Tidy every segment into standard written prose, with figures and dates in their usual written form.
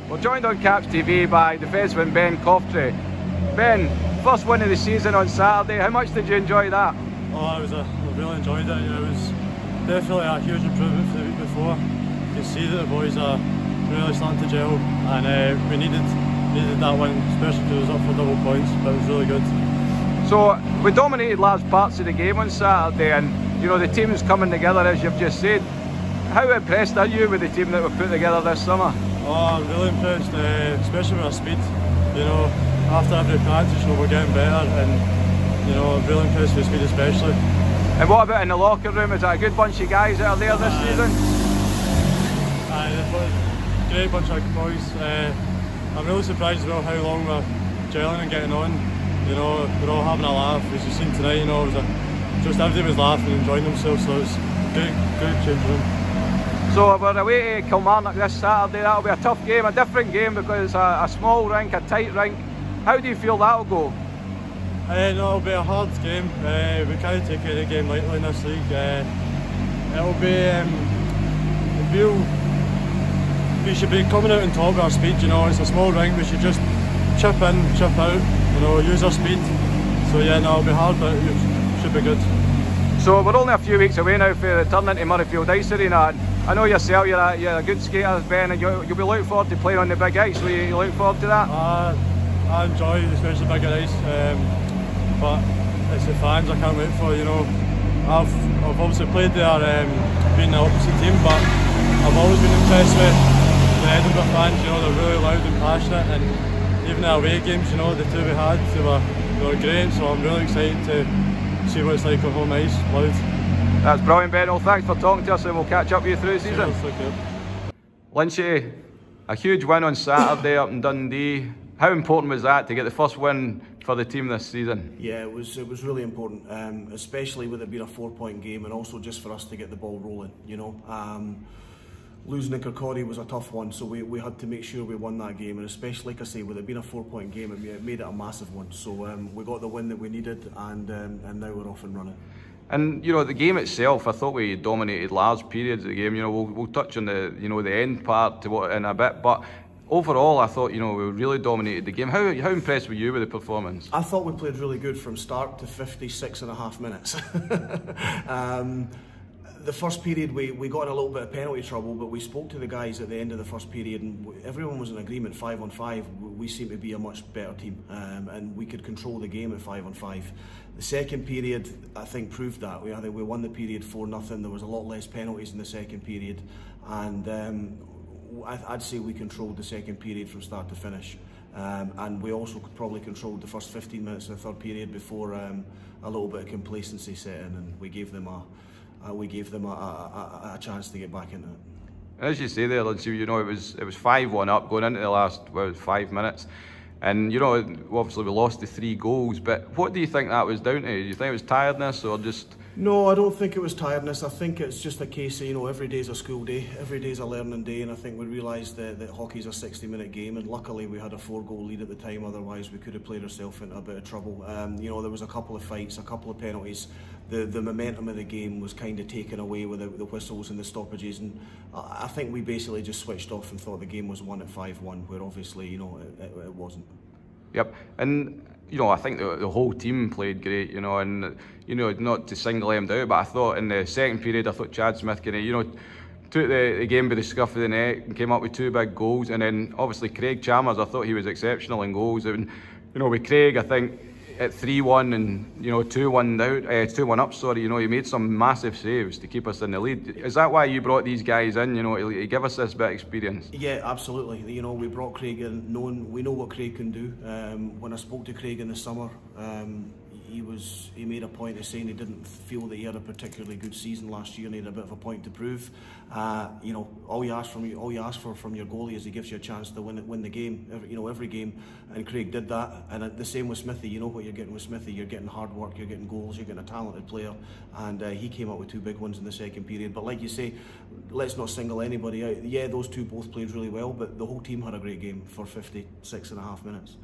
We're joined on Caps TV by defenseman Ben Coughtrie. Ben, first win of the season on Saturday. How much did you enjoy that? Oh, I really enjoyed it. It was definitely a huge improvement from the week before. You can see that the boys are really starting to gel, and we needed that win, especially because it was up for double points, but it was really good. So we dominated large parts of the game on Saturday, and you know the team's coming together as you've just said. How impressed are you with the team that we've put together this summer? Oh, I'm really impressed, especially with our speed. You know, after every practice, we're getting better, and you know, I'm really impressed with speed especially. And what about in the locker room? Is that a good bunch of guys that are there this season? A great bunch of boys. I'm really surprised as well how long we're gelling and getting on. You know, we're all having a laugh. As you've seen tonight, you know, it was just everybody was laughing and enjoying themselves. So it's good change room. So we're away to Kilmarnock this Saturday. That'll be a tough game, a different game because it's a small rink, a tight rink. How do you feel that'll go? No, it'll be a hard game. We can't take any game lightly in this league. It'll be. We should be coming out on top of our speed. You know, it's a small rink. We should just chip in, chip out. You know, use our speed. So yeah, no, it'll be hard, but it should be good. So we're only a few weeks away now for returning to Murrayfield Ice Arena. I know yourself, you're a good skater, Ben, and you'll be looking forward to playing on the big ice. Will you look forward to that? I enjoy especially bigger ice, but it's the fans I can't wait for. You know, I've obviously played there, being the opposite team, but I've always been impressed with the Edinburgh fans. You know, they're really loud and passionate, and even the away games, you know, the two we had, they were great. So I'm really excited to see what it's like on home ice, loud. That's brilliant, Ben. Well, thanks for talking to us, and we'll catch up with you through the season. Lynch, a huge win on Saturday up in Dundee. How important was that to get the first win for the team this season? Yeah, it was really important, especially with it being a 4-point game, and also just for us to get the ball rolling. You know, losing in Coughtrie was a tough one, so we had to make sure we won that game, and especially, like I say, with it being a 4-point game, it made it a massive one. So we got the win that we needed, and now we're off and running. And you know, the game itself, I thought we dominated large periods of the game. You know, we'll touch on the the end part in a bit, but overall, I thought we really dominated the game. How impressed were you with the performance? I thought we played really good from start to 56.5 minutes. The first period we got in a little bit of penalty trouble, but we spoke to the guys at the end of the first period, and everyone was in agreement. 5-on-5, we seem to be a much better team, and we could control the game at 5-on-5. The second period, I think, proved that. I think we won the period 4-0. There was a lot less penalties in the second period, and I'd say we controlled the second period from start to finish. And we also probably controlled the first 15 minutes of the third period before a little bit of complacency set in, and we gave them a chance to get back into it. As you say there, Lynch, you know, it was 5-1 up going into the last 5 minutes, and you know, obviously we lost the 3 goals. But what do you think that was down to? Do you think it was tiredness or just? No, I don't think it was tiredness. I think it's just a case of, every day's a school day, every day's a learning day, and I think we realised that hockey's a 60-minute game, and luckily we had a 4-goal lead at the time. Otherwise, we could have played ourselves into a bit of trouble. There was a couple of fights, a couple of penalties. The momentum of the game was kind of taken away with the whistles and the stoppages, and I think we basically just switched off and thought the game was won at 5-1, where obviously, it wasn't. Yep, and I think the whole team played great, and not to single them out, but I thought in the second period, I thought Chad Smith took the game by the scruff of the neck and came up with 2 big goals, and then obviously Craig Chalmers, I thought he was exceptional in goals, and with Craig, I think at 3-1 and 2-1 up, sorry, he made some massive saves to keep us in the lead. Is that why you brought these guys in, to give us this bit of experience? Yeah, absolutely. We brought Craig in knowing we know what Craig can do. When I spoke to Craig in the summer, he made a point of saying he didn't feel that he had a particularly good season last year, and he had a bit of a point to prove. All you ask for from your goalie is he gives you a chance to win the game, every game, and Craig did that. And the same with Smithy. You know what you're getting with Smithy. You're getting hard work, you're getting goals, you're getting a talented player, and he came up with 2 big ones in the second period. But like you say, let's not single anybody out. Yeah, those 2 both played really well, but the whole team had a great game for 56.5 minutes.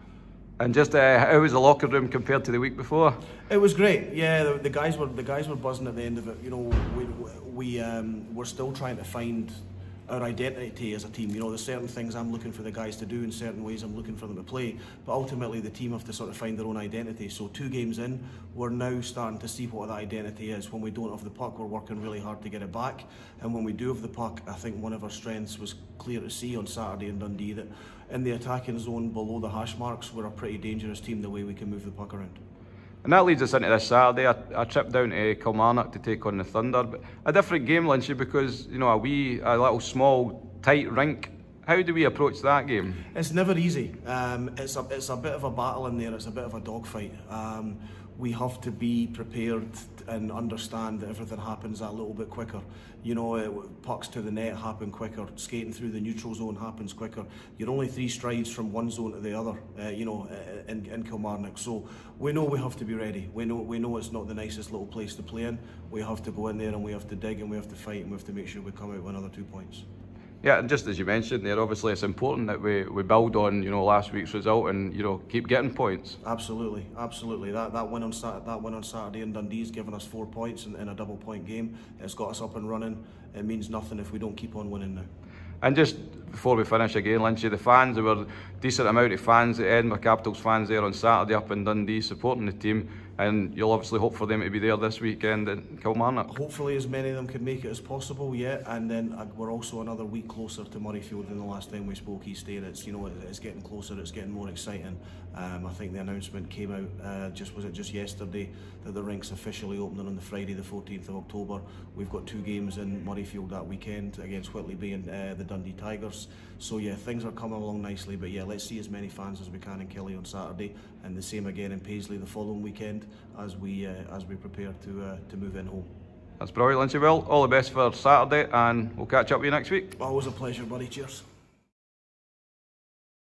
And just how was the locker room compared to the week before? It was great. Yeah, the guys were buzzing at the end of it. We're still trying to find our identity as a team. You know, there's certain things I'm looking for the guys to do, and certain ways I'm looking for them to play, but ultimately the team have to sort of find their own identity. So 2 games in, we're now starting to see what that identity is. When we don't have the puck, we're working really hard to get it back, and when we do have the puck, I think one of our strengths was clear to see on Saturday in Dundee, that in the attacking zone below the hash marks, we're a pretty dangerous team the way we can move the puck around. And that leads us into this Saturday, a trip down to Kilmarnock to take on the Thunder. But a different game, Lynchy, because, you know, a little small, tight rink. How do we approach that game? It's never easy. It's a bit of a battle in there. It's a bit of a dogfight. We have to be prepared and understand that everything happens that little bit quicker. You know, pucks to the net happen quicker, skating through the neutral zone happens quicker. You're only 3 strides from one zone to the other, you know, in Kilmarnock. So we know we have to be ready. We know it's not the nicest little place to play in. We have to go in there and we have to dig and we have to fight and we have to make sure we come out with another 2 points. Yeah, and just as you mentioned there, obviously it's important that we build on, you know, last week's result and, you know, keep getting points. Absolutely, absolutely. That win on Saturday in Dundee's given us 4 points in a double-point game. It's got us up and running. It means nothing if we don't keep on winning now. And just before we finish again, Lynchy, the fans, there were a decent amount of fans, the Edinburgh Capitals fans there on Saturday up in Dundee supporting the team, and you'll obviously hope for them to be there this weekend in Kilmarnock. Hopefully as many of them can make it as possible, yeah, and then we're also another week closer to Murrayfield than the last time we spoke, East Ayr. It's, you know, it's getting closer, it's getting more exciting. I think the announcement came out, was it just yesterday, that the rink's officially opening on the Friday the 14th of October. We've got 2 games in Murrayfield that weekend against Whitley Bay and the Dundee Tigers. So yeah, things are coming along nicely, but yeah, let's see as many fans as we can in Kelly on Saturday, and the same again in Paisley the following weekend as we prepare to move in home. That's brilliant, Lynchy. Well, all the best for Saturday, and we'll catch up with you next week. Always a pleasure, buddy. Cheers.